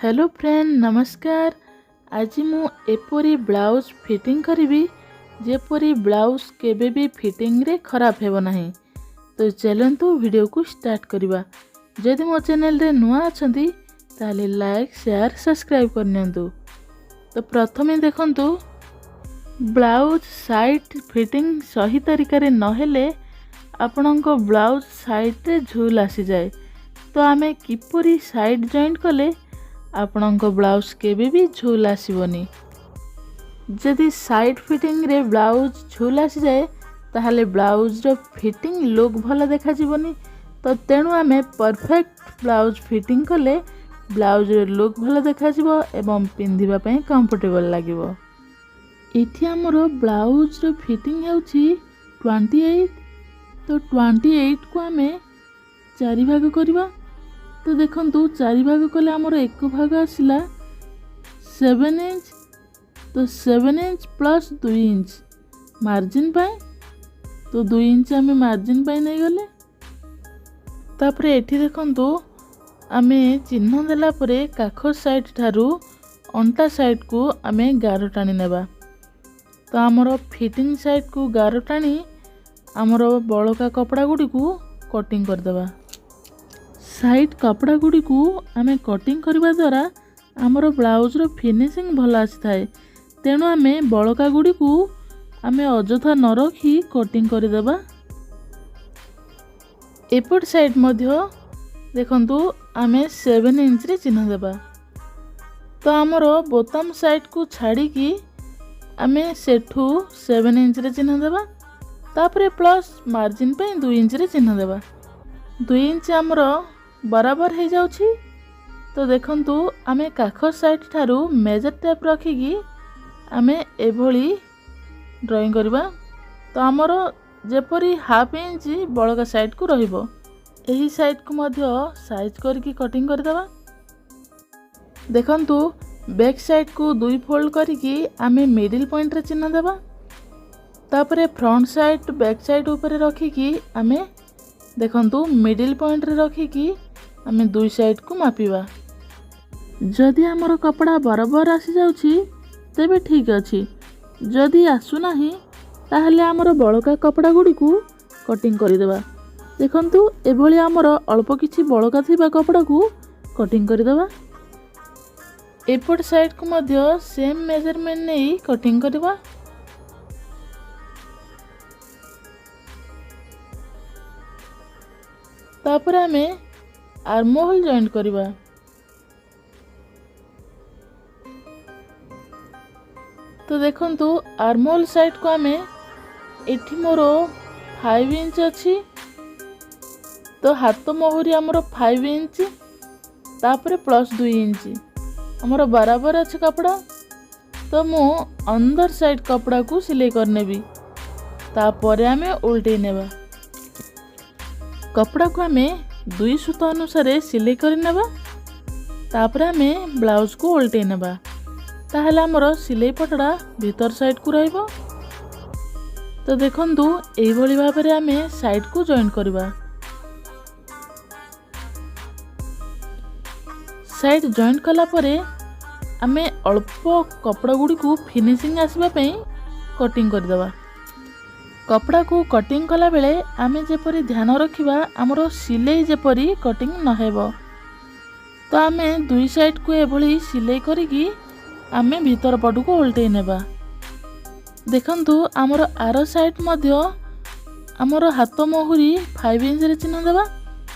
Hello friend नमस्कार। आज मु एपरी ब्लाउज फिटिंग करी जेपरी ब्लाउज केबे भी फिटिंग रे खराब हेबो नहीं। तो चलतु वीडियो को स्टार्ट करवा। जदि मो चैनल रे नुआ अछंती ताले लाइक शेयर सब्सक्राइब करनियंतु। तो प्रथमे देखंतु ब्लाउज साइड फिटिंग सही तरीका रे नहेले आपणको ब्लाउज साइड रे झूल आसी जाए। तो आमे किपरी साइड जॉइंट कले आपणको ब्लाउज केबे भी झूल आसीबनी। जदि साइड फिटिंग रे ब्लाउज झूल आसी जाए ताहले ब्लाउज रो फिटिंग लुक भल देखा जीवनी। तो तेणु आमे परफेक्ट ब्लाउज फिटिंग कले ब्लाउज रो लुक भल देखा जीवो एवं पिंधिबा पई कंफर्टेबल लागिवो। इथि हमरो ब्लाउज रो फिटिंग हेउची 28। तो 28 को आमे चारि भाग करबा। तो देखंतु चारि भाग कले हमरो एक भाग आसिला 7 इंच। तो 7 इंच प्लस 2 इंच मार्जिन पाए। तो 2 इंच आमे मार्जिन पाए नहीं गले। तापरे एठी देखंतु आमे चिन्ह देला परे काख साइड ठारू अंटा साइड को आमे गारो टाणी नेबा। तो हमरो फिटिंग साइड को गारो टाणी हमरो बळका कपड़ा गुडी को कटिंग कर देबा। साइड कपड़ा गुडी को आमे कटिंग करबा द्वारा हमरो ब्लाउज रो फिनिशिंग भल आसी थाए। तेणु आमे बळका गुडी को आमे अजथा न रखी कटिंग कर देबा। एपट साइड मध्य देखंतु आमे 7 इंच रे चिन्ह देबा। तो हमरो बोताम साइड को छाड़ी की आमे सेठू 7 इंच रे चिन्ह देबा। तापरे प्लस मार्जिन पे 2 इंच रे चिन्ह देबा। 2 इंच हमरो बराबर हो जाउछि। तो देखंतु आमे काख साइड ठारू मेजर टेप रखी की आमे एभली ड्राइंग करबा। तो हमरो जेपरी हाफ इंच बळका साइड को रहिबो एही साइड को मध्य साइज करके कटिंग कर देबा। देखंतु बैक साइड को 2 फोल्ड करके आमे मिडिल पॉइंट रे चिन्ह देबा। तापरे फ्रंट साइड बैक साइड ऊपर रखी की आमे देखंतु मिडिल पॉइंट रे रखी की आमे 2 साइड को मापिबा। जदि हमर कपड़ा बराबर आसी जाउछि तेबे ठीक अछि। जदि आसु नाही ताहले हमर बळका कपड़ा गुडी को कटिंग करि देबा। देखंतु एभली हमर अल्प किछि बळका थिबा कपड़ा को कटिंग करि देबा। एपट साइड को मध्य सेम मेजरमेंट नै कटिंग करबा। तापर आमे आर्म होल जॉइंट करबा। तो देखंतु आर्म होल साइड को आमे एठी मोरो 5 इंच अछि। तो हाथ मोहरी हमरो 5 इंच तापर प्लस 2 इंच हमरो बराबर अछि कपड़ा। तो मु अंदर साइड कपड़ा को सिलाई करनेबी। तापर आमे उल्टे नेबा। कपड़ा को आमे 2 सूता अनुसार सिलाई कर नेबा। तापर आमे ब्लाउज को उल्टे नेबा। ताहले हमरो सिलाई पटड़ा भीतर साइड को रहइबो। तो देखंतु एई भली भाबरे आमे साइड को जॉइन करबा। साइड जॉइन कला परे आमे अल्प कपड़ा गुडी को फिनिशिंग आसीबा पई कटिंग कर देबा। कपड़ा को कटिंग कला बेले आमे जेपरी ध्यान रखिबा हमरो सिलाई जेपरी कटिंग न हेबो। तो आमे 2 साइड को एभली सिलाई करिकी आमे भीतर पटु को उल्टे नेबा। देखंतु हमरो आरो साइड मध्य हमरो हाथ मोहरी 5 इंच रे चिन्ह देबा।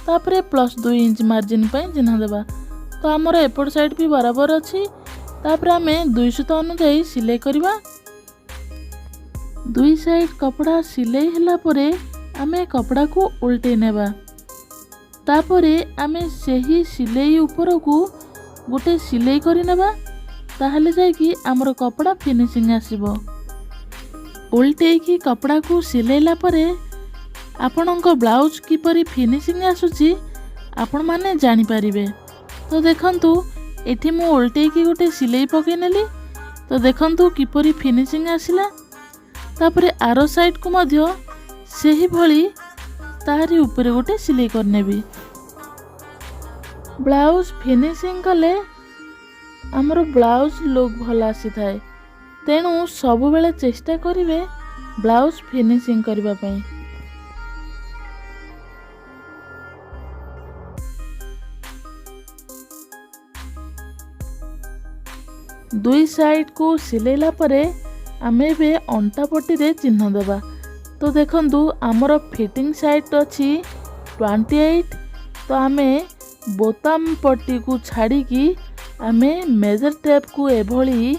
तापरे प्लस 2 इंच मार्जिन पे चिन्ह देबा। तो हमरो एपट साइड भी बराबर अछि। तापरे आमे 2 सूता अनुसार सिलाई करबा। 2 साइड कपड़ा सिलाई हला परे आमे कपड़ा को उल्टे नेबा। तापरे आमे सेही सिलाई ऊपर को गोटे सिलाई करि नेबा। ताहले जाय कि हमरो कपड़ा फिनिशिंग आसीबो। उल्टे की कपड़ा को सिलाइला परे आपणको ब्लाउज किपरि फिनिशिंग आसुची आपण माने जानि परिबे। तो देखंतु एठी मु उल्टे की गोटे सिलाई पके नेली। तो देखंतु किपरि फिनिशिंग आसिला। तापरे आरो साइड को मध्य सेही भली तारी ऊपर गोटे सिलाई करनेबी। ब्लाउज फिनिशिंग कले आमर ब्लाउज लुक भल आसी थाए। तेणु सबु बेले चेष्टा करिवे ब्लाउज फिनिशिंग करबा पई। दुई साइड को सिलेला परे आमे बे अंटा पट्टी रे चिन्ह देबा। तो देखंतु आमर फिटिंग साइड अच्छी 28। तो आमे बोताम पट्टी को छाड़ी की आमे मेजर टेप को एभली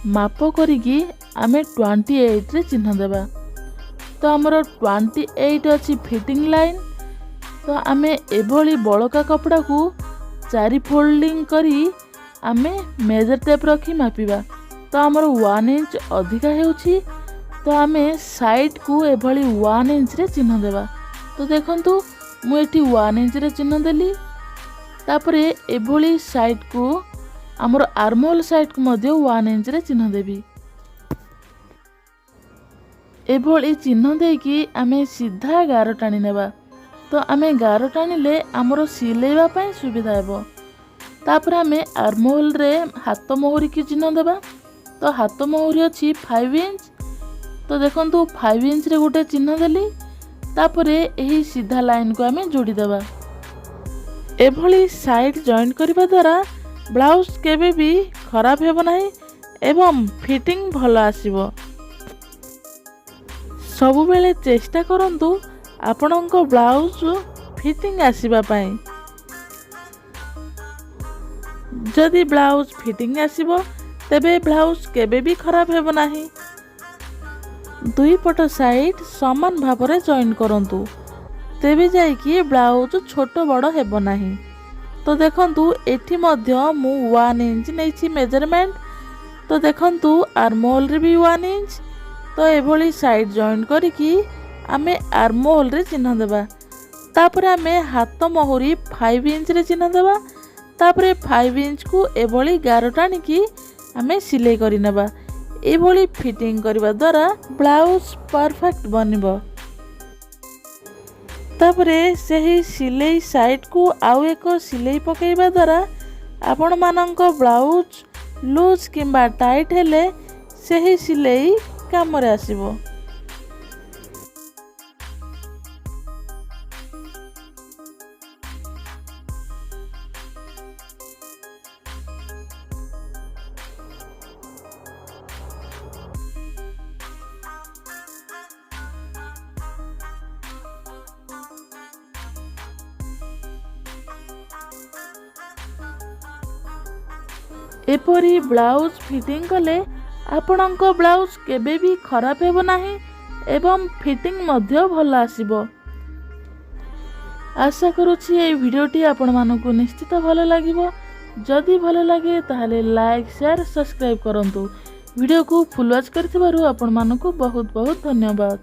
माप करिकी आमे 28 रे चिन्ह देबा। तो आमर 28 अच्छी फिटिंग लाइन। तो आमे एभली बड़का कपड़ा को 4 फोल्डिंग करी आमे मेजर टेप रखी मापिबा। तो आमर 1 इंच अधिका हेउची। तो आमे साइड को एभली 1 इंच रे चिन्ह देबा। तो देखंतु मु एठी 1 इंच रे चिन्ह देली। तापरे एभली साइड को आमर आर्महोल साइड को मध्य 1 इंच रे चिन्ह देबी। एभली चिन्ह देकी आमे सीधा गार टाणी नेबा। तो आमे गार टाणीले आमर सिलेबा पई सुविधा हेबो। तापर आमे आर्महोल रे हाथ मोहरी की चिन्ह देबा। तो हाथ मोहरी अच्छी 5 इंच। तो देखंतु 5 इंच रे गोटे चिन्ह देली। तापरे एही सीधा लाइन को आमे जोड़ी देबा। एभली साइड जॉइंट करबा द्वारा ब्लाउज केबे भी खराब हेबो नाही एवं फिटिंग भल आसीबो। सबु बेले चेष्टा करंतु आपणको ब्लाउज फिटिंग आसीबा पई। जदि ब्लाउज फिटिंग आसीबो तेबे ब्लाउज केबे भी खराब हेबो नाही। दुई पट साइड समान भाव रे जॉइन करंतु तेबे जाई कि ब्लाउज छोट बड़ हेबो नाही। तो देखंतु एठी मध्य मु 1 इंच नैछि मेजरमेंट। तो देखंतु आर्महोल रे भी 1 इंच। तो एभली साइड जॉइन करिकी आमे आर्महोल रे चिन्ह देबा। तापर आमे हाथ मोहरी 5 इंच रे चिन्ह देबा। तापर 5 इंच को एभली गार टाणिकी आमे सिलाई करि नेबा। एभली फिटिंग करबा द्वारा ब्लाउज परफेक्ट बनिबो। तापरे सही सिलाई साइड को आउ एक सिलाई पकेइबा द्वारा आपण मानक ब्लाउज लूज किंबा टाइट हेले सही सिलाई काम रे आसीबो। एपरी ब्लाउज फिटिंग कले आपणको ब्लाउज केबे भी खराब हेबो नाही एवं फिटिंग मध्य भल आसीबो। आशा करूछि ए वीडियोटी आपण मानकु निश्चित भल लागिबो। जदि भल लागे ताहले लाइक शेयर सब्सक्राइब करंतु। वीडियो को फुल वॉच करथिबारु आपण मानकु बहुत बहुत धन्यवाद।